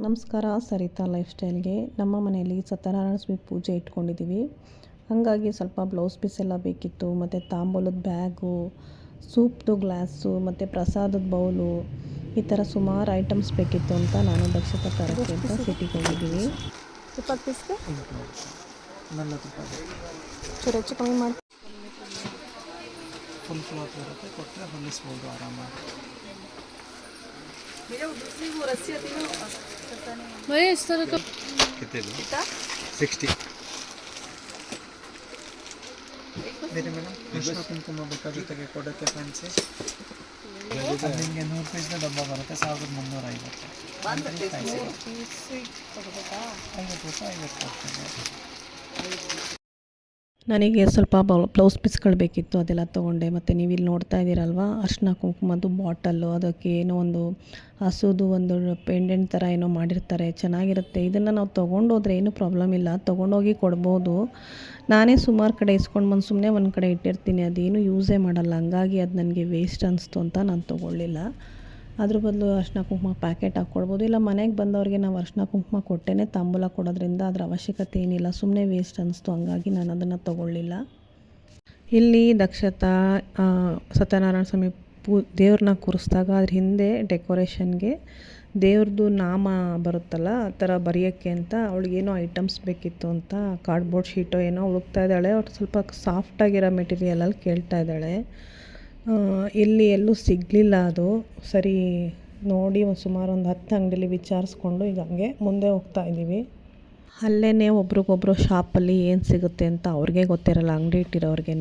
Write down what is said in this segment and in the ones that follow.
ನಮಸ್ಕಾರ, ಸರಿತಾ ಲೈಫ್ ಸ್ಟೈಲ್ಗೆ. ನಮ್ಮ ಮನೆಯಲ್ಲಿ ಸತ್ಯನಾರಾಯಣ ಸ್ವಾಮಿ ಪೂಜೆ ಇಟ್ಕೊಂಡಿದ್ದೀವಿ. ಹಾಗಾಗಿ ಸ್ವಲ್ಪ ಬ್ಲೌಸ್ ಪೀಸ್ ಎಲ್ಲ ಬೇಕಿತ್ತು, ಮತ್ತು ತಾಂಬೂಲದ ಬ್ಯಾಗು, ಸೂಪ್ದು ಗ್ಲಾಸು, ಮತ್ತು ಪ್ರಸಾದದ ಬೌಲು, ಈ ಥರ ಸುಮಾರು ಐಟಮ್ಸ್ ಬೇಕಿತ್ತು ಅಂತ ನಾನು ದಕ್ಷತಾ ತರಕ್ಕೆ ಅಂತ ಸಿಟಿಗೆ ಹೋಗಿದ್ದೀವಿ. 20 ಪೀಸ್ಗೆ ಚೂರು ಹೆಚ್ಚು ಕಮ್ಮಿ ಮಾಡಿ ಫುಲ್ ಕ್ಲಾತ್ ಬರುತ್ತೆ, ಕೊಟ್ಟರೆ ಹೊಲಿಸ್ಬೋದು ಆರಾಮಾಗಿ. ಬೇರೆ ಮೇಡಮ್ ವಿಶ್ವ ಕುಂಕುಮ ಬೇಕಾ ಜೊತೆಗೆ ಕೊಡೋಕ್ಕೆ ಫ್ಯಾನ್ಸಿ ನಿಮಗೆ 100 ಪೀಸ್ನ ಡಬ್ಬ ಬರುತ್ತೆ, 1350. 50 ರೂಪಾಯಿ 50 ಕೊಡ್ತೀನಿ. ನನಗೆ ಸ್ವಲ್ಪ ಬ್ಲೌಸ್ ಪೀಸ್ಗಳು ಬೇಕಿತ್ತು, ಅದೆಲ್ಲ ತೊಗೊಂಡೆ. ಮತ್ತು ನೀವು ಇಲ್ಲಿ ನೋಡ್ತಾ ಇದ್ದೀರಲ್ವ, ಅರ್ಶಿನ ಕುಂಕುಮದ್ದು ಬಾಟಲ್ಲು, ಅದಕ್ಕೆ ಏನೋ ಒಂದು ಹಸುದು ಒಂದು ಪೆಂಡೆಂಟ್ ಥರ ಏನೋ ಮಾಡಿರ್ತಾರೆ, ಚೆನ್ನಾಗಿರುತ್ತೆ. ಇದನ್ನು ನಾವು ತೊಗೊಂಡೋದ್ರೆ ಏನೂ ಪ್ರಾಬ್ಲಮ್ ಇಲ್ಲ, ತೊಗೊಂಡೋಗಿ ಕೊಡ್ಬೋದು. ನಾನೇ ಸುಮಾರು ಕಡೆ ಇಸ್ಕೊಂಡು ಬಂದು ಸುಮ್ಮನೆ ಒಂದು ಕಡೆ ಇಟ್ಟಿರ್ತೀನಿ, ಅದೇನು ಯೂಸೇ ಮಾಡಲ್ಲ. ಹಂಗಾಗಿ ಅದು ನನಗೆ ವೇಸ್ಟ್ ಅನಿಸ್ತು ಅಂತ ನಾನು ತೊಗೊಳ್ಳಿಲ್ಲ. ಅದ್ರ ಬದಲು ಅರ್ಶಿನ ಕುಂಕುಮ ಪ್ಯಾಕೆಟ್ ಹಾಕ್ಕೊಡ್ಬೋದು, ಇಲ್ಲ ಮನೆಗೆ ಬಂದವ್ರಿಗೆ ನಾವು ಅರ್ಶಿನ ಕುಂಕುಮ ಕೊಟ್ಟೇ ತಾಂಬೂಲ ಕೊಡೋದ್ರಿಂದ ಅದರ ಅವಶ್ಯಕತೆ ಏನಿಲ್ಲ, ಸುಮ್ಮನೆ ವೇಸ್ಟ್ ಅನಿಸ್ತು. ಹಂಗಾಗಿ ನಾನು ಅದನ್ನು ತೊಗೊಳ್ಳಿಲ್ಲ. ಇಲ್ಲಿ ದಕ್ಷತಾ ಸತ್ಯನಾರಾಯಣ ಸ್ವಾಮಿ ದೇವ್ರನ್ನ ಕೂರಿಸಿದಾಗ ಅದ್ರ ಹಿಂದೆ ಡೆಕೋರೇಷನ್ಗೆ ದೇವ್ರದ್ದು ನಾಮ ಬರುತ್ತಲ್ಲ, ಆ ಥರ ಬರೆಯೋಕ್ಕೆ ಅಂತ ಅವಳಿಗೇನೋ ಐಟಮ್ಸ್ ಬೇಕಿತ್ತು ಅಂತ ಕಾರ್ಡ್ಬೋರ್ಡ್ ಶೀಟೋ ಏನೋ ಹುಡುಕ್ತಾ ಇದ್ದಾಳೆ. ಅವ್ರು ಸ್ವಲ್ಪ ಸಾಫ್ಟಾಗಿರೋ ಮೆಟೀರಿಯಲಲ್ಲಿ ಕೇಳ್ತಾ ಇದ್ದಾಳೆ. ಇಲ್ಲಿ ಎಲ್ಲೂ ಸಿಗಲಿಲ್ಲ ಅದು. ಸರಿ ನೋಡಿ ಸುಮಾರು ಒಂದು 10 ಅಂಗಡಿಲಿ ವಿಚಾರಿಸ್ಕೊಂಡು ಈಗ ಹಂಗೆ ಮುಂದೆ ಹೋಗ್ತಾ ಇದ್ದೀವಿ. ಅಲ್ಲೇ ಒಬ್ರಿಗೊಬ್ರು ಶಾಪಲ್ಲಿ ಏನು ಸಿಗುತ್ತೆ ಅಂತ ಅವ್ರಿಗೆ ಗೊತ್ತಿರಲ್ಲ, ಅಂಗಡಿ ಇಟ್ಟಿರೋರ್ಗೆ.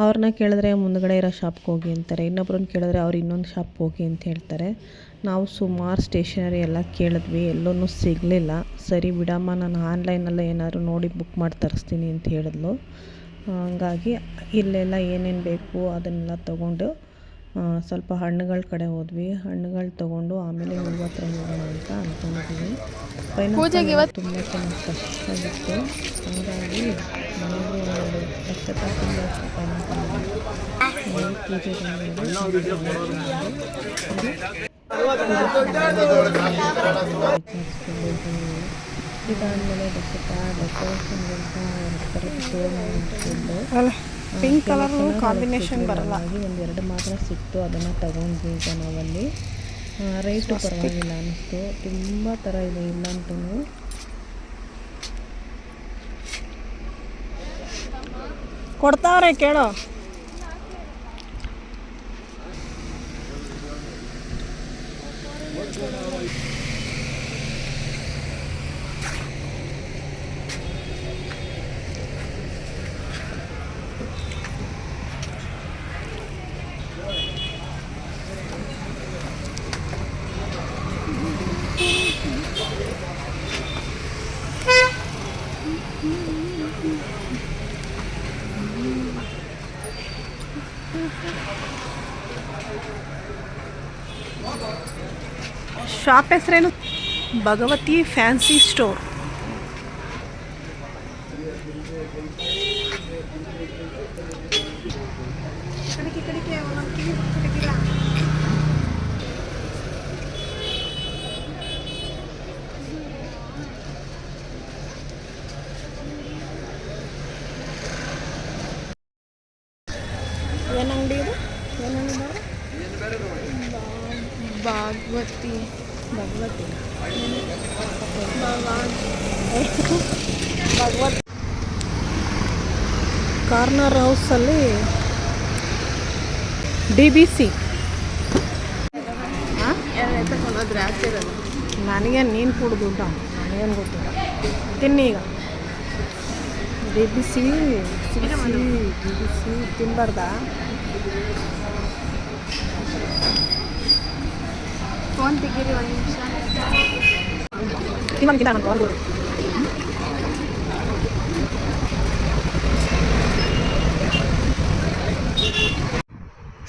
ಅವ್ರನ್ನ ಕೇಳಿದ್ರೆ ಮುಂದ್ಗಡೆ ಇರೋ ಶಾಪ್ಗೆ ಹೋಗಿ ಅಂತಾರೆ, ಇನ್ನೊಬ್ರನ್ನ ಕೇಳಿದ್ರೆ ಅವ್ರು ಇನ್ನೊಂದು ಶಾಪ್ಗೆ ಹೋಗಿ ಅಂತ ಹೇಳ್ತಾರೆ. ನಾವು ಸುಮಾರು ಸ್ಟೇಷನರಿ ಎಲ್ಲ ಕೇಳಿದ್ವಿ, ಎಲ್ಲೂ ಸಿಗಲಿಲ್ಲ. ಸರಿ ಬಿಡಮ್ಮ, ನಾನು ಆನ್ಲೈನಲ್ಲೇ ಏನಾದ್ರು ನೋಡಿ ಬುಕ್ ಮಾಡಿ ತರಿಸ್ತೀನಿ ಅಂತ ಹೇಳಿದ್ಲು. ಹಂಗಾಗಿ ಇಲ್ಲೆಲ್ಲ ಏನೇನು ಬೇಕು ಅದನ್ನೆಲ್ಲ ತೊಗೊಂಡು ಸ್ವಲ್ಪ ಹಣ್ಣುಗಳ ಕಡೆ ಹೋದ್ವಿ. ಹಣ್ಣುಗಳು ತೊಗೊಂಡು ಆಮೇಲೆ ಹೂವು ಹತ್ರ ಹೋಗೋಣ ಅಂತ ಅಂದ್ಕೊಂಡಿದ್ವಿ. ಪೈನಾಪಲ್ ತುಂಬ ಚೆನ್ನಾಗಿ ಕಷ್ಟಾಗಿತ್ತು, ಹಂಗಾಗಿ ಮನೆಗೂ ಒಂದು ದಕ್ಷತಾ ತುಂಬ ಪೈನಾಪಲ್ ಪೂಜೆ ಇದಾದಮೇಲೆ ದಕ್ಷತಾ ಡೆಕೋರೇಷನ್ಗಿಂತ ಪಿಂಕ್ ಕಲರ್ ಕಾಂಬಿನೇಷನ್ ಬರಲ್ಲ, ಒಂದು 2 ಮಾತ್ರ ಸಿಕ್ತು, ಅದನ್ನು ತಗೊಂಡ್ವಿ. ಈಗ ನಾವಲ್ಲಿ ರೇಟು ಪರವಾಗಿಲ್ಲ ಅನ್ನಿಸ್ತು. ತುಂಬ ಥರ ಇದೆ, ಇಲ್ಲಂತೂ ಕೊಡ್ತಾವ್ರೆ ಕೇಳೋ. ಶಾಪ್ ಹೆಸರೇನು? Bhagavati fancy store. ಏನು ಅಂಗಡಿ ಇದು? ಏನು ಅಂಗಡಿ? ಭಗವತಿ ಕಾರ್ನರ್ ಹೌಸಲ್ಲಿ DBC. ನನಗೇನು ನೀನು ಕೊಡು ದುಡ್ಡು, ನನಗೇನು ಗೊತ್ತಿಲ್ಲ. ತಿನ್ನಿ ಈಗ. DBC ತಿನ್ಬಾರ್ದಾ? ಫೋನ್ ತೆಗೀರಿ ಒಂದು ನಿಮಿಷ.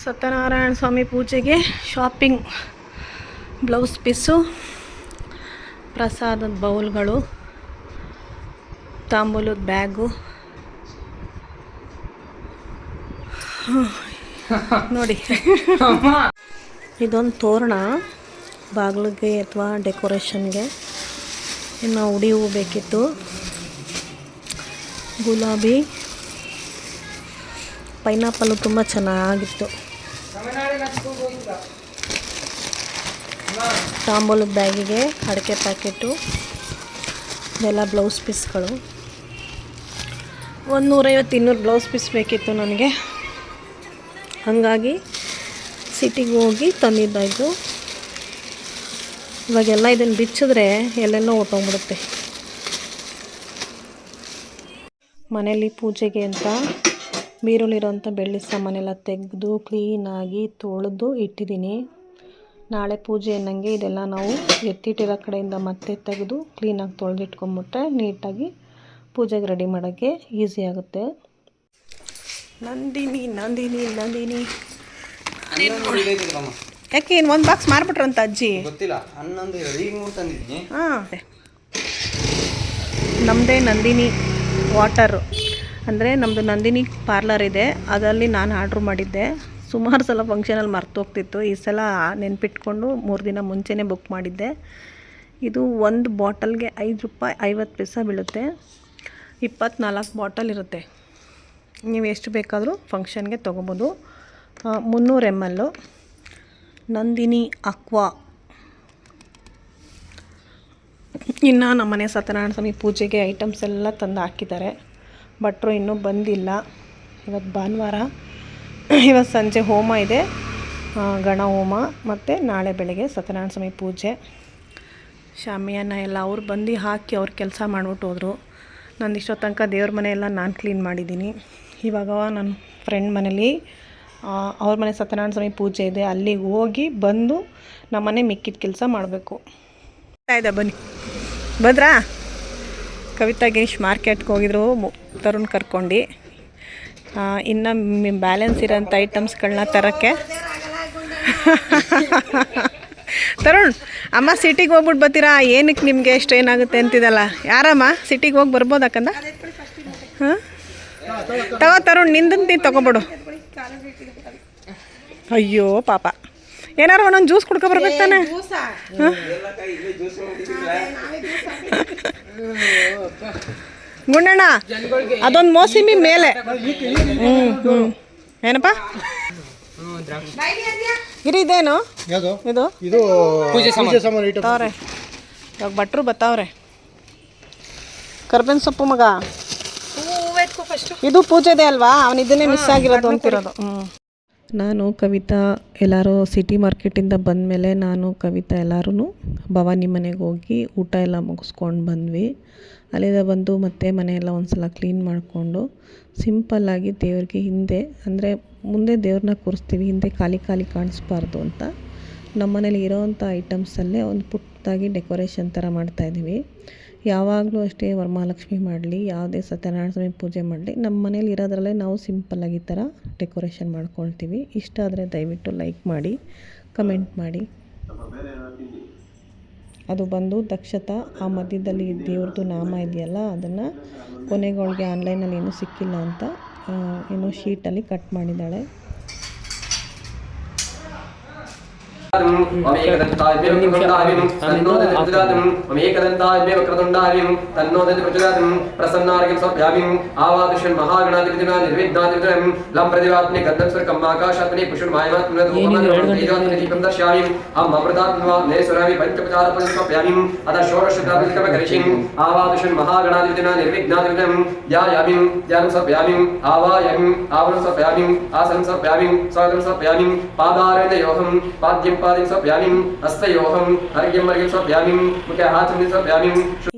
ಸತ್ಯನಾರಾಯಣ ಸ್ವಾಮಿ ಪೂಜೆಗೆ ಶಾಪಿಂಗ್, ಬ್ಲೌಸ್ ಪೀಸು, ಪ್ರಸಾದದ ಬೌಲ್ಗಳು, ತಾಂಬೂಲದ ಬ್ಯಾಗು. ನೋಡಿ ಇದೊಂದು ತೋರಣ, ಬಾಗಿಲಿಗೆ ಅಥವಾ ಡೆಕೋರೇಷನ್ಗೆ ಇನ್ನು ಉಡಿ ಹೂವು ಬೇಕಿತ್ತು. ಗುಲಾಬಿ, ಪೈನಾಪಲ್ಲು ತುಂಬ ಚೆನ್ನಾಗಿತ್ತು. ತಾಂಬೂಲದ ಬ್ಯಾಗಿಗೆ ಅಡಿಕೆ ಪ್ಯಾಕೆಟು, ಇದೆಲ್ಲ ಬ್ಲೌಸ್ ಪೀಸ್ಗಳು. 150-200 ಬ್ಲೌಸ್ ಪೀಸ್ ಬೇಕಿತ್ತು ನನಗೆ. ಹಾಗಾಗಿ ಸಿಟಿಗೆ ಹೋಗಿ ತಂದಿದ್ದಾಯಿತು. ಇವಾಗೆಲ್ಲ ಇದನ್ನು ಬಿಚ್ಚಿದ್ರೆ ಎಲ್ಲೆಲ್ಲೋ ಹೊಟ್ಟೋಗ್ಬಿಡುತ್ತೆ. ಮನೇಲಿ ಪೂಜೆಗೆ ಅಂತ ಬೀರುಲಿರೋಂಥ ಬೆಳ್ಳಿ ಸಾಮಾನೆಲ್ಲ ತೆಗೆದು ಕ್ಲೀನಾಗಿ ತೊಳೆದು ಇಟ್ಟಿದ್ದೀನಿ. ನಾಳೆ ಪೂಜೆ ಅನ್ನಂಗೆ ಇದೆಲ್ಲ ನಾವು ಎತ್ತಿಟ್ಟಿರೋ ಕಡೆಯಿಂದ ಮತ್ತೆ ತೆಗೆದು ಕ್ಲೀನಾಗಿ ತೊಳೆದಿಟ್ಕೊಂಬಿಟ್ರೆ ನೀಟಾಗಿ ಪೂಜೆಗೆ ರೆಡಿ ಮಾಡೋಕ್ಕೆ ಈಸಿ ಆಗುತ್ತೆ. ನಂದಿನಿ ಯಾಕೆ ಇನ್ನು ಒಂದು ಬಾಕ್ಸ್ ಮಾರ್ಬಿಟ್ರಂತ ಅಜ್ಜಿ? ಗೊತ್ತಿಲ್ಲ. ಹನ್ನೊಂದು ಈಗ ತಂದಿದ್ದೀನಿ. ಹಾಂ, ನಮ್ಮದೇ ನಂದಿನಿ ವಾಟರು ಅಂದರೆ ನಮ್ಮದು ನಂದಿನಿ ಪಾರ್ಲರ್ ಇದೆ, ಅದರಲ್ಲಿ ನಾನು ಆರ್ಡ್ರ್ ಮಾಡಿದ್ದೆ. ಸುಮಾರು ಸಲ ಫಂಕ್ಷನಲ್ಲಿ ಮರ್ತೋಗ್ತಿತ್ತು. ಈ ಸಲ ನೆನ್ಪಿಟ್ಕೊಂಡು 3 ದಿನ ಮುಂಚೆನೇ ಬುಕ್ ಮಾಡಿದ್ದೆ. ಇದು ಒಂದು ಬಾಟಲ್ಗೆ ₹5 50 ಪೈಸೆ ಬೀಳುತ್ತೆ. 24 ಬಾಟಲ್ ಇರುತ್ತೆ. ನೀವು ಎಷ್ಟು ಬೇಕಾದರೂ ಫಂಕ್ಷನ್ಗೆ ತೊಗೋಬೋದು. 300 ml ನಂದಿನಿ ಅಕ್ವಾ. ಇನ್ನು ನಮ್ಮನೆ ಸತ್ಯನಾರಾಯಣ ಸ್ವಾಮಿ ಪೂಜೆಗೆ ಐಟಮ್ಸ್ ಎಲ್ಲ ತಂದು ಹಾಕಿದ್ದಾರೆ. ಭಟ್ರು ಇನ್ನೂ ಬಂದಿಲ್ಲ. ಇವತ್ತು ಭಾನುವಾರ, ಇವತ್ತು ಸಂಜೆ ಹೋಮ ಇದೆ, ಗಣ ಹೋಮ, ಮತ್ತು ನಾಳೆ ಬೆಳಗ್ಗೆ ಸತ್ಯನಾರಾಯಣ ಸ್ವಾಮಿ ಪೂಜೆ. ಶಾಮಿಯಾನ ಎಲ್ಲ ಅವ್ರು ಬಂದು ಹಾಕಿ ಅವ್ರು ಕೆಲಸ ಮಾಡಿಬಿಟ್ಟು ಹೋದರು. ನಂದು ಇಷ್ಟೊತ್ತು ತನಕ ದೇವ್ರ ಮನೆಯೆಲ್ಲ ನಾನು ಕ್ಲೀನ್ ಮಾಡಿದ್ದೀನಿ. ಇವಾಗ ನನ್ನ ಫ್ರೆಂಡ್ ಮನೇಲಿ ಅವ್ರ ಮನೆ ಸತ್ಯನಾರಾಯಣ ಸ್ವಾಮಿ ಪೂಜೆ ಇದೆ, ಅಲ್ಲಿಗೆ ಹೋಗಿ ಬಂದು ನಮ್ಮನೆ ಮಿಕ್ಕಿದ ಕೆಲಸ ಮಾಡಬೇಕು. ಇದೆ ಬನ್ನಿ. ಬಂದ್ರಾ? ಕವಿತಾ ಗಿರೀಶ್ ಮಾರ್ಕೆಟ್ಗೆ ಹೋಗಿದ್ರು, ತರುಣ್ ಕರ್ಕೊಂಡು. ಇನ್ನು ಬ್ಯಾಲೆನ್ಸ್ ಇರೋಂಥ ಐಟಮ್ಸ್ಗಳನ್ನ ತರೋಕ್ಕೆ. ತರುಣ್, ಅಮ್ಮ ಸಿಟಿಗೆ ಹೋಗ್ಬಿಟ್ಟು ಬರ್ತೀರಾ? ಏನಕ್ಕೆ ನಿಮಗೆ ಎಷ್ಟು ಏನಾಗುತ್ತೆ ಅಂತಿದ್ದಲ್ಲ? ಯಾರಮ್ಮ ಸಿಟಿಗೆ ಹೋಗಿ ಬರ್ಬೋದಕ್ಕಂದ? ಹಾಂ, ತಗೋ ತರುಣ್, ನಿಂದಂತ ತೊಗೊಬಿಡು. ಅಯ್ಯೋ ಪಾಪ, ಏನಾರು ಒಂದೊಂದು ಜ್ಯೂಸ್ ಕುಡ್ಕೊಬರ್ಬೇಕು ತಾನೆ. ಹಾಂ, ಗುಂಡಣ್ಣ ಅದೊಂದು ಮೋಸಂಬಿ ಮೇಲೆ. ಏನಪ್ಪ ಗಿರಿ ಇದೇನು ಇದು ತವ್ರೆ. ಇವಾಗ ಭಟ್ರು ಬತ್ತಾವ್ರೆ. ಕರ್ಬೇವಿನ ಸೊಪ್ಪು ಮಗ, ಇದು ಪೂಜೆದೆ ಅಲ್ವಾ? ಅವನು ಇದನ್ನೇ ಮಿಸ್ ಆಗಿರೋದು ಅಂತಿರೋದು. ನಾನು ಕವಿತಾ ಎಲ್ಲರೂ ಸಿಟಿ ಮಾರ್ಕೆಟಿಂದ ಬಂದಮೇಲೆ ನಾನು ಕವಿತಾ ಎಲ್ಲರೂ ಭವಾನಿ ಮನೆಗೆ ಹೋಗಿ ಊಟ ಎಲ್ಲ ಮುಗಿಸ್ಕೊಂಡು ಬಂದ್ವಿ. ಅಲ್ಲಿಂದ ಬಂದು ಮತ್ತೆ ಮನೆಯೆಲ್ಲ ಒಂದು ಸಲ ಕ್ಲೀನ್ ಮಾಡಿಕೊಂಡು ಸಿಂಪಲ್ಲಾಗಿ ದೇವ್ರಿಗೆ ಹಿಂದೆ ಅಂದರೆ ಮುಂದೆ ದೇವ್ರನ್ನ ಕೂರಿಸ್ತೀವಿ, ಹಿಂದೆ ಖಾಲಿ ಕಾಣಿಸ್ಬಾರ್ದು ಅಂತ ನಮ್ಮ ಮನೇಲಿ ಇರೋವಂಥ ಐಟಮ್ಸಲ್ಲೇ ಒಂದು ಪುಟ್ಟದಾಗಿ ಡೆಕೋರೇಷನ್ ಥರ ಮಾಡ್ತಾಯಿದ್ದೀವಿ. ಯಾವಾಗಲೂ ಅಷ್ಟೇ ವರಮಹಾಲಕ್ಷ್ಮಿ ಮಾಡಲಿ, ಯಾವುದೇ ಸತ್ಯನಾರಾಯಣ ಸ್ವಾಮಿ ಪೂಜೆ ಮಾಡಲಿ, ನಮ್ಮ ಮನೇಲಿ ಇರೋದ್ರಲ್ಲೇ ನಾವು ಸಿಂಪಲ್ಲಾಗಿ ಈ ಥರ ಡೆಕೋರೇಷನ್ ಮಾಡ್ಕೊಳ್ತೀವಿ. ಇಷ್ಟ ಆದರೆ ದಯವಿಟ್ಟು ಲೈಕ್ ಮಾಡಿ, ಕಮೆಂಟ್ ಮಾಡಿ. ಅದು ಬಂದು ದಕ್ಷತಾ, ಆ ಮಧ್ಯದಲ್ಲಿ ದೇವ್ರದ್ದು ನಾಮ ಇದೆಯಲ್ಲ ಅದನ್ನು ಕೊನೆಗಳಿಗೆ ಆನ್ಲೈನಲ್ಲಿ ಏನೂ ಸಿಕ್ಕಿಲ್ಲ ಅಂತ ಏನೋ ಶೀಟಲ್ಲಿ ಕಟ್ ಮಾಡಿದ್ದಾಳೆ.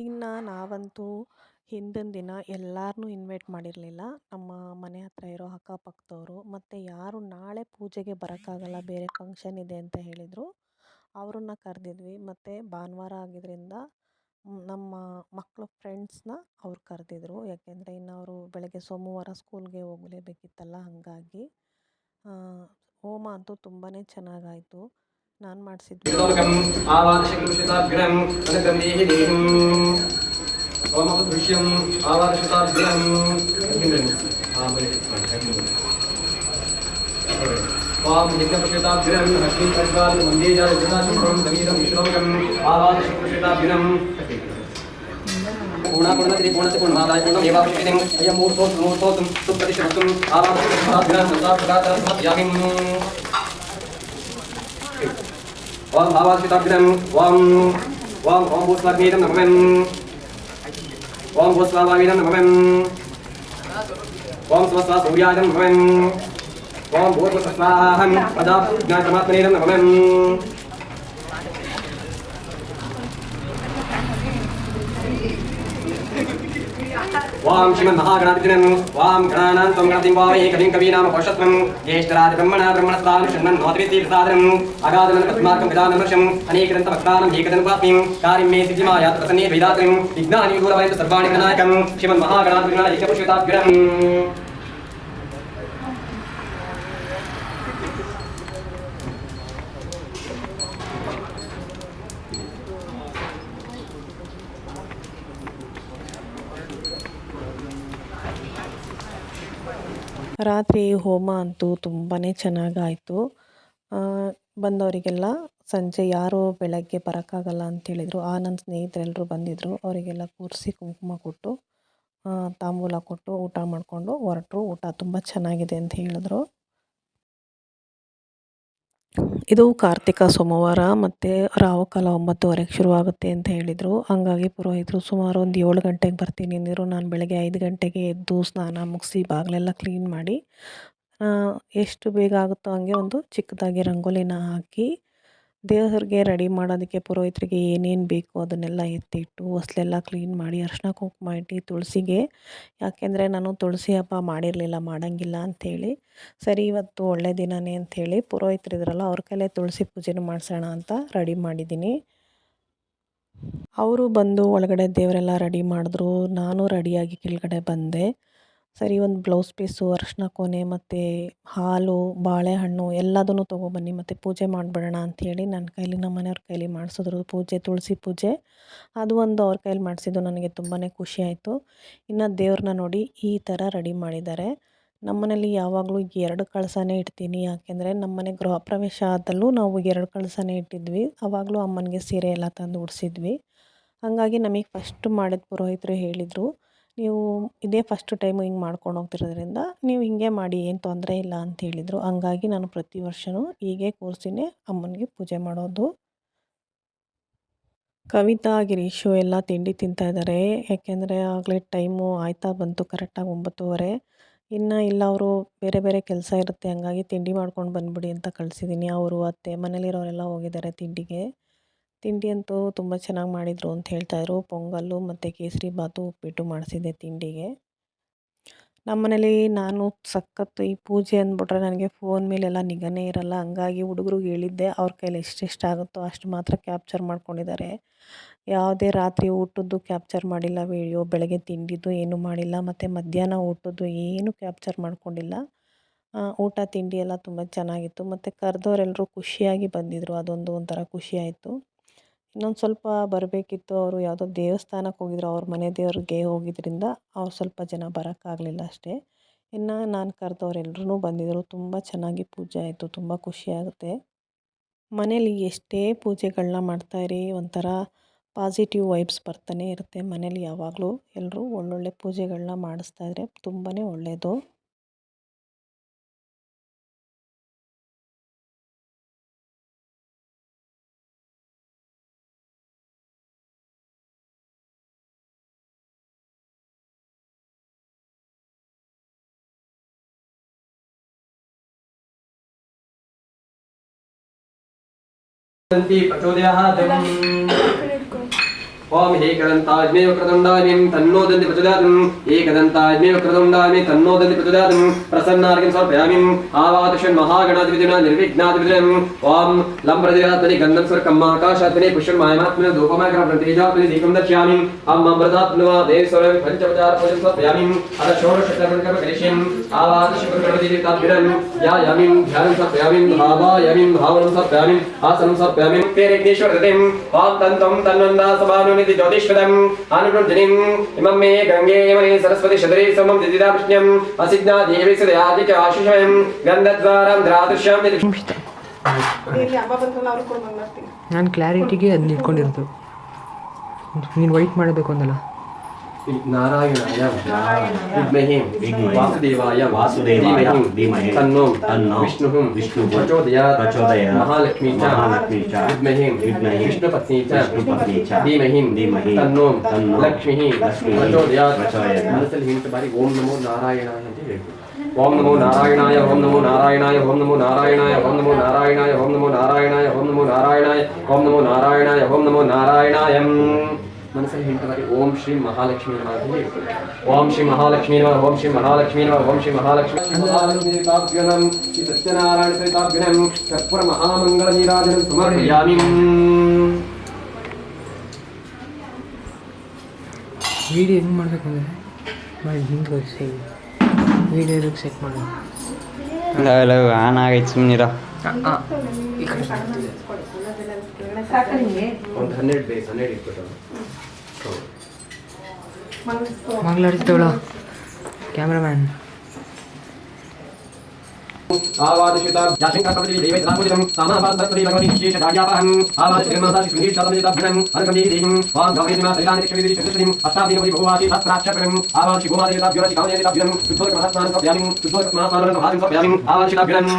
ಇನ್ನು ನಾವಂತೂ ಹಿಂದಿನ ದಿನ ಎಲ್ಲರನ್ನೂ ಇನ್ವೈಟ್ ಮಾಡಿರಲಿಲ್ಲ. ನಮ್ಮ ಮನೆ ಹತ್ರ ಇರೋ ಅಕ್ಕಪಕ್ಕದವರು ಮತ್ತು ಯಾರು ನಾಳೆ ಪೂಜೆಗೆ ಬರೋಕ್ಕಾಗಲ್ಲ, ಬೇರೆ ಫಂಕ್ಷನ್ ಇದೆ ಅಂತ ಹೇಳಿದರು, ಅವ್ರನ್ನ ಕರೆದಿದ್ವಿ. ಮತ್ತು ಭಾನುವಾರ ಆಗಿದ್ದರಿಂದ ನಮ್ಮ ಮಕ್ಕಳ ಫ್ರೆಂಡ್ಸ್ನ ಅವ್ರು ಕರೆದಿದ್ರು. ಯಾಕೆಂದರೆ ಇನ್ನು ಅವರು ಬೆಳಗ್ಗೆ ಸೋಮವಾರ ಸ್ಕೂಲ್ಗೆ ಹೋಗಲೇಬೇಕಿತ್ತಲ್ಲ, ಹಾಗಾಗಿ ಹೋಮ ಅಂತೂ ತುಂಬಾ ಚೆನ್ನಾಗಾಯಿತು. ನಾನು ಮಾಡಿಸಿದ್ದು वाम यज्ञप्रसिताभ्यं लक्ष्मी प्रज्वाल मंदेजा रुद्राशंकरं दवीरं विश्वकं आवाद प्रसिताभ्यं पूर्णापूर्णति पूर्णस्य पूर्णमादाय पूर्णं एवावशिष्टिं अयं मूर्धोत्तम सुप्रतिष्ठितं आवाद प्रसिताभ्यं संसारप्रदातं समर्पयामि वाम भावाशिताभ्यं वाम ओम भूस्वामीदं नमः ओम भूस्वामीदं नमः ओम स्वस्वा सूर्यायं नमः ओम भूर्भुवस्वाहं पदा ज्ञानपरमात्मनेदं नमः वाम श्रीमन् महागणाधिपतिं वाम गणानां त्वं गणपतिं वामहे कविं कवीनाम कौशत्वं ज्येष्ठराज ब्रह्मणा ब्रह्मणस्तान् शृण्वन् नोतिविद्येर्सादरम् अगाधनं पद्मार्कं विदानमर्षम् अनेकदन्तवक्त्रानं एकदन्तपास्मिं कार्यं मे सिद्धिमायात् प्रसन्ने वेदात्रिं विघ्नानि दूरवयन्तु सर्वाणि गणनायकं श्रीमन् महागणाधिपतिना यज्ञपुष्पिताभ्यं ರಾತ್ರಿ ಹೋಮ ಅಂತೂ ತುಂಬಾ ಚೆನ್ನಾಗಾಯಿತು. ಬಂದವರಿಗೆಲ್ಲ ಸಂಜೆ ಯಾರೂ ಬೆಳಗ್ಗೆ ಬರೋಕ್ಕಾಗಲ್ಲ ಅಂತೇಳಿದರು. ನನ್ನ ಸ್ನೇಹಿತರೆಲ್ಲರೂ ಬಂದಿದ್ದರು. ಅವರಿಗೆಲ್ಲ ಕೂರಿಸಿ ಕುಂಕುಮ ಕೊಟ್ಟು ತಾಂಬೂಲ ಕೊಟ್ಟು ಊಟ ಮಾಡಿಕೊಂಡು ಹೊರಟರು. ಊಟ ತುಂಬ ಚೆನ್ನಾಗಿದೆ ಅಂತ ಹೇಳಿದ್ರು. ಇದು ಕಾರ್ತಿಕ ಸೋಮವಾರ ಮತ್ತು ರಾಹುಕಾಲ 9:30ಗೆ ಶುರುವಾಗುತ್ತೆ ಅಂತ ಹೇಳಿದರು. ಹಂಗಾಗಿ ಪುರೋಹಿತರು ಸುಮಾರು ಒಂದು 7 ಗಂಟೆಗೆ ಬರ್ತೀನಿ ಅಂದಿದ್ರು. ನಾನು ಬೆಳಗ್ಗೆ 5 ಗಂಟೆಗೆ ಎದ್ದು ಸ್ನಾನ ಮುಗಿಸಿ ಬಾಗಿಲೆಲ್ಲ ಕ್ಲೀನ್ ಮಾಡಿ ಎಷ್ಟು ಬೇಗ ಆಗುತ್ತೋ ಹಂಗೆ ಒಂದು ಚಿಕ್ಕದಾಗಿ ರಂಗೋಲಿನ ಹಾಕಿ ದೇವರಿಗೆ ರೆಡಿ ಮಾಡೋದಕ್ಕೆ ಪುರೋಹಿತರಿಗೆ ಏನೇನು ಬೇಕು ಅದನ್ನೆಲ್ಲ ಎತ್ತಿಟ್ಟು ಹೊಸ್ಲೆಲ್ಲ ಕ್ಲೀನ್ ಮಾಡಿ ಅರಿಶಿನ ಕುಂಕುಮ ಇಟ್ಟು ತುಳಸಿಗೆ, ಯಾಕೆಂದರೆ ನಾನು ತುಳಸಿ ಹಬ್ಬ ಮಾಡಿರಲಿಲ್ಲ, ಮಾಡೋಂಗಿಲ್ಲ ಅಂಥೇಳಿ ಸರಿ ಇವತ್ತು ಒಳ್ಳೆ ದಿನವೇ ಅಂಥೇಳಿ ಪುರೋಹಿತರಿದ್ರಲ್ಲ ಅವ್ರ ಕೈಲೇ ತುಳಸಿ ಪೂಜೆನೂ ಮಾಡಿಸೋಣ ಅಂತ ರೆಡಿ ಮಾಡಿದ್ದೀನಿ. ಅವರು ಬಂದು ಒಳಗಡೆ ದೇವರೆಲ್ಲ ರೆಡಿ ಮಾಡಿದ್ರು. ನಾನು ರೆಡಿಯಾಗಿ ಕೆಳಗಡೆ ಬಂದೆ. ಸರಿ ಒಂದು ಬ್ಲೌಸ್ ಪೀಸು, ಅರಿಶಿನ ಕೋನೆ ಮತ್ತು ಹಾಲು, ಬಾಳೆಹಣ್ಣು ಎಲ್ಲದನ್ನು ತೊಗೊಬನ್ನಿ ಮತ್ತು ಪೂಜೆ ಮಾಡಿಬಿಡೋಣ ಅಂಥೇಳಿ ನನ್ನ ಕೈಲಿ ನಮ್ಮ ಮನೆಯವ್ರ ಕೈಲಿ ಮಾಡಿಸಿದ್ರು ಪೂಜೆ, ತುಳಸಿ ಪೂಜೆ. ಅದು ಒಂದು ಅವ್ರ ಕೈಲಿ ಮಾಡಿಸಿದ್ದು ನನಗೆ ತುಂಬಾ ಖುಷಿ ಆಯಿತು. ಇನ್ನು ದೇವ್ರನ್ನ ನೋಡಿ ಈ ಥರ ರೆಡಿ ಮಾಡಿದ್ದಾರೆ. ನಮ್ಮನೇಲಿ ಯಾವಾಗಲೂ 2 ಕಳಸನೇ ಇಡ್ತೀನಿ, ಯಾಕೆಂದರೆ ನಮ್ಮನೆ ಗೃಹ ಪ್ರವೇಶ ಆದಲ್ಲೂ ನಾವು 2 ಕಳಸನೇ ಇಟ್ಟಿದ್ವಿ. ಆವಾಗಲೂ ಅಮ್ಮನಿಗೆ ಸೀರೆ ಎಲ್ಲ ತಂದು ಉಡಿಸಿದ್ವಿ. ಹಾಗಾಗಿ ನಮಗೆ ಫಸ್ಟ್ ಮಾಡಿದ ಪುರೋಹಿತರು ಹೇಳಿದರು, ನೀವು ಇದೇ ಫಸ್ಟ್ ಟೈಮು ಹಿಂಗೆ ಮಾಡ್ಕೊಂಡು ಹೋಗ್ತಿರೋದ್ರಿಂದ ನೀವು ಹಿಂಗೆ ಮಾಡಿ, ಏನು ತೊಂದರೆ ಇಲ್ಲ ಅಂತ ಹೇಳಿದರು. ಹಂಗಾಗಿ ನಾನು ಪ್ರತಿ ವರ್ಷವೂ ಹೀಗೆ ಕೂರಿಸಿನೇ ಅಮ್ಮನಿಗೆ ಪೂಜೆ ಮಾಡೋದು. ಕವಿತಾ, ಗಿರೀಶು ಎಲ್ಲ ತಿಂಡಿ ತಿಂತಾಯಿದ್ದಾರೆ. ಯಾಕೆಂದರೆ ಆಗಲೇ ಟೈಮು ಆಯ್ತಾ ಬಂತು ಕರೆಕ್ಟಾಗಿ 9:30. ಇನ್ನು ಇಲ್ಲ ಅವರು ಬೇರೆ ಬೇರೆ ಕೆಲಸ ಇರುತ್ತೆ, ಹಂಗಾಗಿ ತಿಂಡಿ ಮಾಡ್ಕೊಂಡು ಬಂದುಬಿಡಿ ಅಂತ ಕಳಿಸಿದ್ದೀನಿ. ಅವರು ಅತ್ತೆ ಮನೇಲಿರೋರೆಲ್ಲ ಹೋಗಿದ್ದಾರೆ ತಿಂಡಿಗೆ. ತಿಂಡಿ ಅಂತೂ ತುಂಬ ಚೆನ್ನಾಗಿ ಮಾಡಿದರು ಅಂತ ಹೇಳ್ತಾಯಿದ್ರು. ಪೊಂಗಲ್ಲು ಮತ್ತು ಕೇಸರಿ ಬಾತು, ಉಪ್ಪಿಟ್ಟು ಮಾಡಿಸಿದ್ದೆ ತಿಂಡಿಗೆ. ನಮ್ಮನೇಲಿ ನಾನು ಸಖತ್ತು ಈ ಪೂಜೆ ಅಂದ್ಬಿಟ್ರೆ ನನಗೆ ಫೋನ್ ಮೇಲೆಲ್ಲ ನಿಗಾನೇ ಇರಲ್ಲ. ಹಂಗಾಗಿ ಹುಡುಗರಿಗೆ ಹೇಳಿದ್ದೆ, ಅವ್ರ ಕೈಲಿ ಎಷ್ಟೆಷ್ಟಾಗುತ್ತೋ ಅಷ್ಟು ಮಾತ್ರ ಕ್ಯಾಪ್ಚರ್ ಮಾಡ್ಕೊಂಡಿದ್ದಾರೆ. ಯಾವುದೇ ರಾತ್ರಿ ಊಟದ್ದು ಕ್ಯಾಪ್ಚರ್ ಮಾಡಿಲ್ಲ ವೀಡಿಯೋ, ಬೆಳಗ್ಗೆ ತಿಂಡಿದ್ದು ಏನೂ ಮಾಡಿಲ್ಲ, ಮತ್ತು ಮಧ್ಯಾಹ್ನ ಊಟದ್ದು ಏನೂ ಕ್ಯಾಪ್ಚರ್ ಮಾಡ್ಕೊಂಡಿಲ್ಲ. ಊಟ ತಿಂಡಿ ಎಲ್ಲ ತುಂಬ ಚೆನ್ನಾಗಿತ್ತು. ಮತ್ತು ಕರೆದವರೆಲ್ಲರೂ ಖುಷಿಯಾಗಿ ಬಂದಿದ್ದರು, ಅದೊಂದು ಒಂಥರ ಖುಷಿಯಾಯಿತು. ಇನ್ನೊಂದು ಸ್ವಲ್ಪ ಬರಬೇಕಿತ್ತು. ಅವರು ಯಾವುದೋ ದೇವಸ್ಥಾನಕ್ಕೆ ಹೋಗಿದ್ರು, ಅವ್ರ ಮನೆ ದೇವ್ರಿಗೆ ಹೋಗಿದ್ದರಿಂದ ಅವ್ರು ಸ್ವಲ್ಪ ಜನ ಬರೋಕ್ಕಾಗಲಿಲ್ಲ ಅಷ್ಟೇ. ಇನ್ನು ನಾನು ಕರೆದವರೆಲ್ಲರೂ ಬಂದಿದ್ದರು. ತುಂಬ ಚೆನ್ನಾಗಿ ಪೂಜೆ ಆಯಿತು, ತುಂಬ ಖುಷಿಯಾಗುತ್ತೆ. ಮನೇಲಿ ಎಷ್ಟೇ ಪೂಜೆಗಳನ್ನ ಮಾಡ್ತಾಯಿರಿ, ಒಂಥರ ಪಾಸಿಟಿವ್ ವೈಬ್ಸ್ ಬರ್ತಾನೆ ಇರುತ್ತೆ ಮನೇಲಿ. ಯಾವಾಗಲೂ ಎಲ್ಲರೂ ಒಳ್ಳೊಳ್ಳೆ ಪೂಜೆಗಳನ್ನ ಮಾಡಿಸ್ತಾಯಿದ್ರೆ ತುಂಬಾ ಒಳ್ಳೆಯದು. ओम एकदन्ताज्ञेय क्रतुण्डाग्निं तन्नो दन्ति प्रचोदयात् एकदन्ताज्ञेय क्रतुण्डाग्निं तन्नो दन्ति प्रचोदयात् प्रसन्नार्घ्यं समर्पयामि आवाहयन् महागणाधिपतिना निर्विघ्नाधिपतिम् ओम लं प्रदयात्मनि गन्धं स्वर्गमाकाशात्मनि पुष्पमायमात्मनि धूपमाग्रहप्रतिजात्मनि दीपं दर्शयामि अमृतात्मनवा देवस्वरं पञ्चपचार पूजं समर्पयामि अथ षोडशकर्मकर्म करिष्यम् आवाहयन् प्रकृतिदेवताभ्यं यायामि ध्यानं समर्पयामि भावायामि भावनं समर्पयामि आसनं समर्पयामि तेरेग्नेश्वर दतिम् ओम तन्तं तन्वन्दा सभानुनि इति ज्योतिष्पदम् अनुरुद्धनिम् इमं मे गंगे यमुने सरस्वती शतरे समं दिदिदा पुष्ण्यम् असिज्ञा देवी सदयादिक आशिषयं गन्धद्वारं द्रादृश्यं ಇಲ್ಲಿ ಹಬ್ಬ ಬಂದ್ರಲ್ಲ ಅವ್ರಿಗೆ ಕೂಡ ಮಾಡ್ತೀನಿ. ನಾನು ಕ್ಲಾರಿಟಿಗೆ ಅದನ್ನ ಇಟ್ಕೊಂಡಿರೋದು. ನೀನು ವೈಟ್ ಮಾಡಬೇಕು ಅಂದಲ್ಲ. नारायणाय विद्महे वासुदेवाय धीमहि तन्नो विष्णुः प्रचोदयात् महालक्ष्मी च विद्महे विष्णुपत्नी च धीमहि तन्नो लक्ष्मीः प्रचोदयात् मनसಲ್ಲಿ ಹಿಂಟು ಬಾರಿ ಓಂ ನಮೋ ನಾರಾಯಣಾಯ ಅಂತ ಹೇಳಿ. ಓಂ ನಮೋ ನಾರಾಯಣಾಯ ಓಂ ನಮೋ ನಾರಾಯಣಾಯ ಓಂ ನಮೋ ನಾರಾಯಣಾಯ ಓಂ ನಮೋ ನಾರಾಯಣಾಯ ಓಂ ನಮೋ ನಾರಾಯಣಾಯ ಓಂ ನಮೋ ನಾರಾಯಣಾಯ ಓಂ ನಮೋ ನಾರಾಯಣಾಯ ಓಂ ನಮೋ ನಾರಾಯಣಾಯ मनसಲ್ಲಿ ಹಿಂಟು ಬಾರಿ ಓಂ ಶ್ರೀ ಮಹಾಲಕ್ಷ್ಮೀ ನಮಃ ಓಂ ಶ್ರೀ ಮಹಾಲಕ್ಷ್ಮೀ ನಮಃ ಓಂ ಶ್ರೀ ಮಹಾಲಕ್ಷ್ಮೀ ನಮಃ ಓಂ ಶ್ರೀ ಮಹಾಲಕ್ಷ್ಮೀ ಮಹಾಲಕ್ಷ್ಮೀತಾಭ್ಯನಂ ಶ್ರೀ ಸತ್ಯನಾರಾಯಣ ಸಹಿತಾಭ್ಯನಂ ಕರ್ಪೂರ ಮಹಾಮಂಗಳ ನೀರಾಜನಂ ಸಮರ್ಪಯಾಮಿ. ವೀಡಿಯೋ ಹೆಂಗೆ ಮಾಡಬೇಕು ಅಂದರೆ ಮಾಡಿ ಹಿಂಗೆ ತೋರಿಸಿ ವೀಡಿಯೋ ಇದಕ್ಕೆ ಸೆಟ್ ಮಾಡೋದು. ಇಲ್ಲ ಆನ್ ಆಗೈತೆ ಸುಮ್ಮನಿರ. ಈ ಕಡೆ ಒಂದು 12 ಇಟ್ಬಿಟ್ಟು ಮಂಗಳಾಡಿಸ್ತವಳ ಕ್ಯಾಮ್ರಾಮ್ಯಾನ್ आवादिशिता जाशंकरपति देवैतरामुदितं सामापादपति भगवती विशेषदायापहं आवादिशिर्मासादि सुन्दीर्षादमिताभ्यनम् अनुकम्पीदेहिं वां गौरीमा सैलानिक्षविदिति चतुर्श्रीं अष्टादिनपति बहुवासी तत्प्राक्षप्रं आवादिशिगोमादेवताभ्योरसि कामदेवताभ्यनं शुद्धोदकमहास्नानं समर्पयामि शुद्धोदकमहास्नानं भागं समर्पयामि आवादिशिताभ्यनं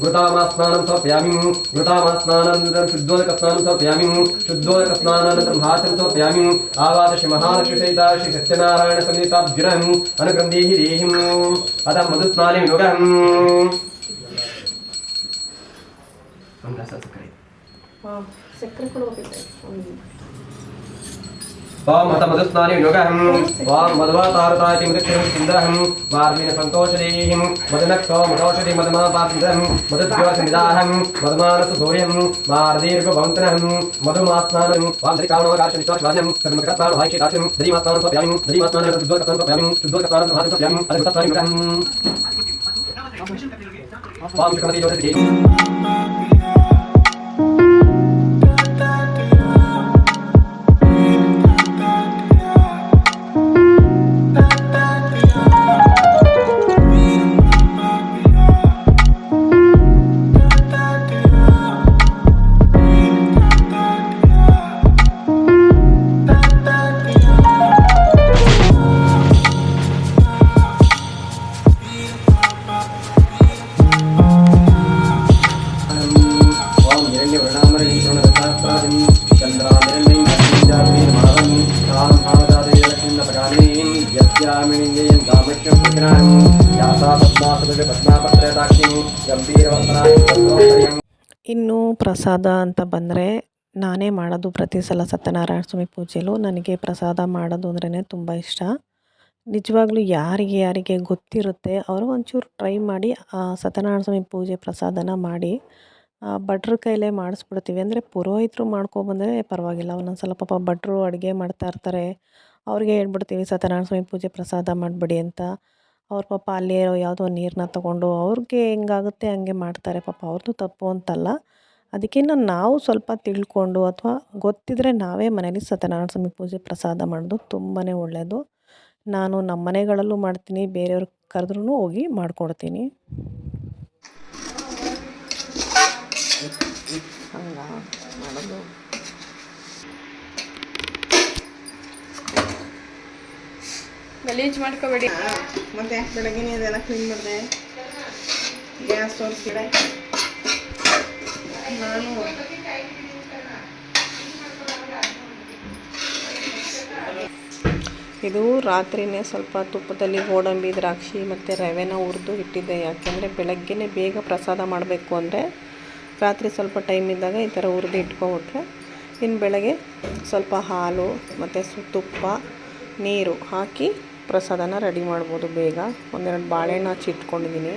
घृतामास्नानं समर्पयामि घृतामास्नानन्तरं शुद्धोदकस्नानं समर्पयामि शुद्धोदकस्नानानन्तरं भाषं समर्पयामि आवादशि महालक्ष्मीसहिता श्री सत्यनारायण समेताभ्युरम् अनुक्रन्दीहि देहिम् अतः मधुस्नाने विनुगम् ಸಕ್ಕರೆ ಕೊಡ್ಬೇಕಿತ್ತು. वां मत मधुस्नाने विनुगम् वां मधुवातारतायति मृत्युं सुन्दरम् वार्मीन सन्तोषदेहिं मदनक्षो मदौषधि मदमापापितम् मदुद्योषमिदाहम् मदमानसु सूर्यम् वार्दीर्घभवन्तनम् मधुमास्नानं वां त्रिकावणवकाशं विश्वासवाद्यं कर्मकर्तान् वाहिषेताशं दधिमास्नानं समर्पयामि दधिमास्नानं शुद्धोदकस्नानं समर्पयामि शुद्धोदकस्नानं भागं समर्पयामि अदृतस्नाने विनुगम् वां शुक्रमति ज्योतिषदेहिं ಇನ್ನು ಪ್ರಸಾದ ಅಂತ ಬಂದರೆ ನಾನೇ ಮಾಡೋದು ಪ್ರತಿ ಸಲ ಸತ್ಯನಾರಾಯಣ ಸ್ವಾಮಿ ಪೂಜೆಯಲ್ಲೂ ನನಗೆ ಪ್ರಸಾದ ಮಾಡೋದು ಅಂದ್ರೇ ತುಂಬ ಇಷ್ಟ. ನಿಜವಾಗ್ಲೂ ಯಾರಿಗೆ ಗೊತ್ತಿರುತ್ತೆ ಅವರು ಒಂಚೂರು ಟ್ರೈ ಮಾಡಿ ಸತ್ಯನಾರಾಯಣ ಸ್ವಾಮಿ ಪೂಜೆ ಪ್ರಸಾದನ ಮಾಡಿ ಭಟ್ರ ಕೈಲೇ ಮಾಡಿಸ್ಬಿಡ್ತೀವಿ. ಅಂದರೆ ಪುರೋಹಿತರು ಮಾಡ್ಕೊಬಂದರೆ ಪರವಾಗಿಲ್ಲ, ಒಂದೊಂದು ಸಲ ಪಾಪ ಭಟ್ರು ಅಡುಗೆ ಮಾಡ್ತಾಯಿರ್ತಾರೆ, ಅವ್ರಿಗೆ ಹೇಳ್ಬಿಡ್ತೀವಿ ಸತ್ಯನಾರಾಯಣ ಸ್ವಾಮಿ ಪೂಜೆ ಪ್ರಸಾದ ಮಾಡಿಬಿಡಿ ಅಂತ. ಅವ್ರ ಪಾಪ ಅಲ್ಲೇ ಯಾವುದೋ ನೀರನ್ನ ತೊಗೊಂಡು ಅವ್ರಿಗೆ ಹೆಂಗಾಗುತ್ತೆ ಹಂಗೆ ಮಾಡ್ತಾರೆ, ಪಾಪ ಅವ್ರದ್ದು ತಪ್ಪು ಅಂತಲ್ಲ. ಅದಕ್ಕಿಂತ ನಾವು ಸ್ವಲ್ಪ ತಿಳ್ಕೊಂಡು ಅಥವಾ ಗೊತ್ತಿದ್ದರೆ ನಾವೇ ಮನೇಲಿ ಸತ್ಯನಾರಾಯಣ ಸ್ವಾಮಿ ಪೂಜೆ ಪ್ರಸಾದ ಮಾಡೋದು ತುಂಬಾ ಒಳ್ಳೆಯದು. ನಾನು ನಮ್ಮ ಮನೆಗಳಲ್ಲೂ ಮಾಡ್ತೀನಿ, ಬೇರೆಯವ್ರು ಕರೆದ್ರೂ ಹೋಗಿ ಮಾಡಿಕೊಡ್ತೀನಿ. ಮಾಡೋದು ಗಲೀಜ್ ಮಾಡ್ಕೋಬೇಡಿ. ಮತ್ತೆ ಬೆಳಗ್ಗೆನೇ ಅದೆಲ್ಲ ಕ್ಲೀನ್ ಮಾಡಿದೆ, ಗ್ಯಾಸ್ ತೋರಿಸಿದೆ. ನಾನು ಇದು ರಾತ್ರಿನೇ ಸ್ವಲ್ಪ ತುಪ್ಪದಲ್ಲಿ ಗೋಡಂಬಿ, ದ್ರಾಕ್ಷಿ ಮತ್ತು ರವೆನ ಹುರಿದು ಇಟ್ಟಿದ್ದೆ. ಯಾಕೆಂದರೆ ಬೆಳಗ್ಗೆನೇ ಬೇಗ ಪ್ರಸಾದ ಮಾಡಬೇಕು ಅಂದರೆ ರಾತ್ರಿ ಸ್ವಲ್ಪ ಟೈಮ್ ಇದ್ದಾಗ ಈ ಥರ ಹುರಿದು ಇಟ್ಕೊಬಿಟ್ರೆ ಇನ್ನು ಬೆಳಗ್ಗೆ ಸ್ವಲ್ಪ ಹಾಲು ಮತ್ತು ತುಪ್ಪ ನೀರು ಹಾಕಿ ಪ್ರಸಾದನ ರೆಡಿ ಮಾಡ್ಬೋದು ಬೇಗ. ಒಂದೆರಡು ಬಾಳೆಹಣ್ಣು ಹಚ್ಚಿ ಇಟ್ಕೊಂಡಿದ್ದೀನಿ.